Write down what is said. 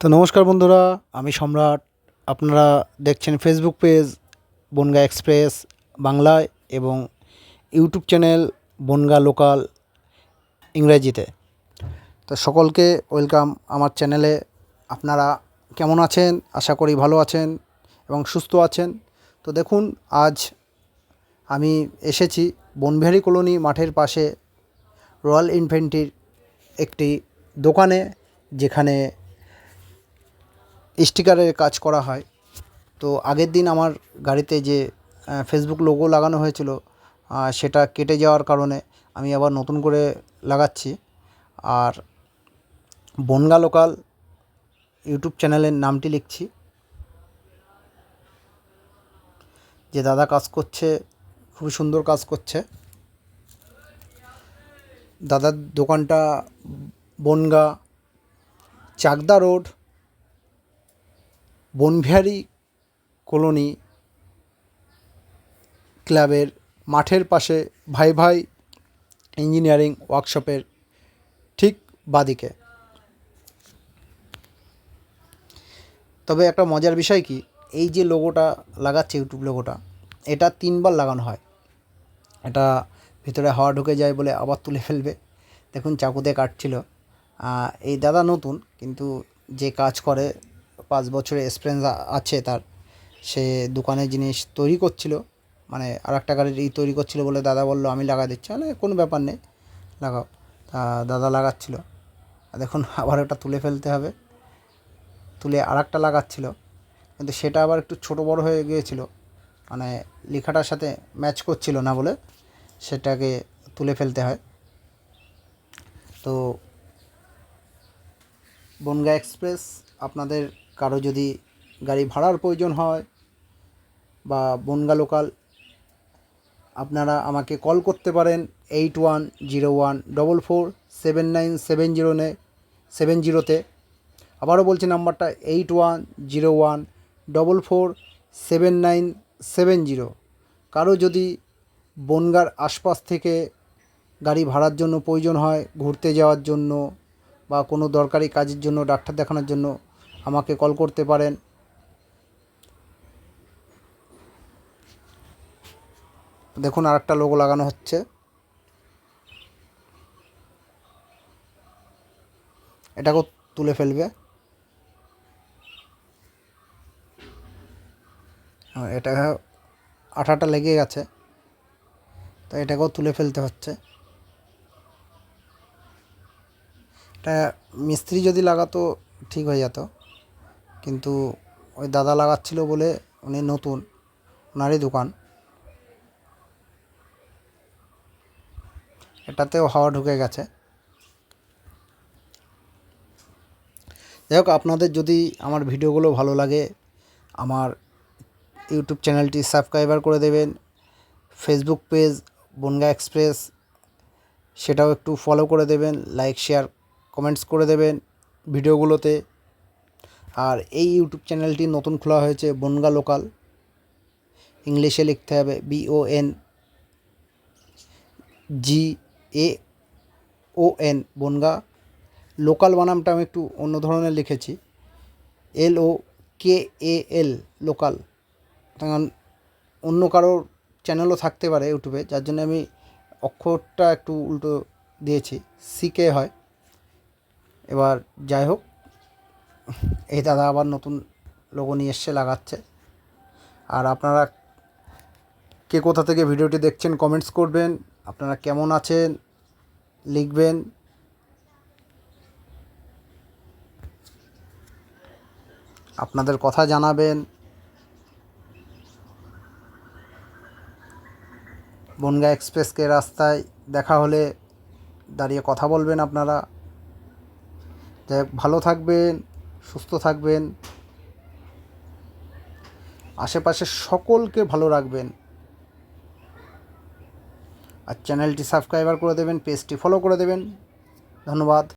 তো নমস্কার বন্ধুরা, আমি সম্রাট। আপনারা দেখছেন ফেসবুক পেজ বনগাঁ এক্সপ্রেস বাংলায় এবং ইউটিউব চ্যানেল বনগাঁ লোকাল ইংরেজিতে। তো সকলকে ওয়েলকাম আমার চ্যানেলে। আপনারা কেমন আছেন? আশা করি ভালো আছেন এবং সুস্থ আছেন। তো দেখুন, আজ আমি এসেছি বনবিহারী কলোনি মাঠের পাশে রয়্যাল এনফিল্ডের একটি দোকানে, যেখানে স্টিকারের কাজ করা হয়। তো আগের দিন আমার গাড়িতে যে ফেসবুক লোগো লাগানো হয়েছিল, সেটা কেটে যাওয়ার কারণে আমি আবার নতুন করে লাগাচ্ছি। আর বনগাঁ লোকাল ইউটিউব চ্যানেলের নামটি লিখছি। যে দাদা কাজ করছে, খুবই সুন্দর কাজ করছে। দাদার দোকানটা বনগাঁ চাকদা রোড, বনবিহারী কলোনি ক্লাবের মাঠের পাশে ভাই ভাই ইঞ্জিনিয়ারিং ওয়ার্কশপের ঠিক বাদিকে। তবে একটা মজার বিষয় কি, এই যে লোগোটা লাগাচ্ছে, ইউটিউব লোগোটা, এটা 3বার লাগানো হয়। এটা ভিতরে হাওয়া ঢুকে যায় বলে আবার তুলে ফেলবে। দেখুন চাকুতে কাটছিল। এই দাদা নতুন, কিন্তু যে কাজ করে 5 বছরের এক্সপিরিয়েন্স আছে তার। সে দোকানে জিনিস তৈরি করছিল, মানে আর একটা গাড়ির তৈরি করছিল বলে দাদা বললো আমি লাগা দিচ্ছি। মানে কোনো ব্যাপার নেই, লাগাও। দাদা লাগাচ্ছিল। দেখুন আবার ওটা তুলে ফেলতে হবে, তুলে আর একটা লাগাচ্ছিল, কিন্তু সেটা আবার একটু ছোটো বড়ো হয়ে গিয়েছিল, মানে লেখাটার সাথে ম্যাচ করছিল না বলে সেটাকে তুলে ফেলতে হয়। তো বনগাঁ এক্সপ্রেস, আপনাদের কারো যদি গাড়ি ভাড়ার প্রয়োজন হয় বা বনগাঁ লোকাল, আপনারা আমাকে কল করতে পারেন 8101447970 আবারও বলছি নাম্বারটা 8101447970। কারো যদি বনগাঁর আশপাশ থেকে গাড়ি ভাড়ার জন্য প্রয়োজন হয়, ঘুরতে যাওয়ার জন্য বা কোনো দরকারি কাজের জন্য, ডাক্তার দেখানোর জন্য, আমাকে কল করতে পারেন। দেখুন আরেকটা লোগো লাগানো হচ্ছে। এটাকেও তুলে ফেলবে। এটা আঠাটা লেগে গেছে, তো এটাকেও তুলে ফেলতে হচ্ছে। এটা মিস্ত্রি যদি লাগাতো ঠিক হয়ে যেত, কিন্তু ওই দাদা লাগাচ্ছিল বলে, উনি নতুন, ওনারই দোকান। এটাতেও হাওয়া ঢুকে গেছে। যাই হোক, আপনাদের যদি আমার ভিডিওগুলো ভালো লাগে, আমার ইউটিউব চ্যানেলটি সাবস্ক্রাইবার করে দেবেন। ফেসবুক পেজ বনগাঁ এক্সপ্রেস, সেটাও একটু ফলো করে দেবেন, লাইক শেয়ার কমেন্টস করে দেবেন ভিডিওগুলোতে। আর এই ইউটিউব চ্যানেলটি নতুন খোলা হয়েছে বনগাঁ লোকাল, ইংলিশে লিখতে হবে BONGAON, বনগাঁ। লোকাল বানামটা আমি একটু অন্য ধরনের লিখেছি, LOKAL, লোকাল। কারণ অন্য কারোর চ্যানেলও থাকতে পারে ইউটিউবে, যার জন্য আমি অক্ষরটা একটু উল্টো দিয়েছি, CK হয়। এবার যাই হোক, এই দাদা আবার নতুন লোগো নিয়ে এসছে, লাগাচ্ছে। আর আপনারা কে কোথা থেকে ভিডিওটি দেখছেন কমেন্টস করবেন। আপনারা কেমন আছেন লিখবেন। আপনাদের কথা জানাবেন। বনগাঁ এক্সপ্রেসকে রাস্তায় দেখা হলে দাঁড়িয়ে কথা বলবেন আপনারা। যাই হোক, ভালো থাকবেন, সুস্থ থাকবেন, আশেপাশে সকলকে ভালো রাখবেন। আর চ্যানেলটি সাবস্ক্রাইবার করে দেবেন, পেজটি ফলো করে দেবেন। ধন্যবাদ।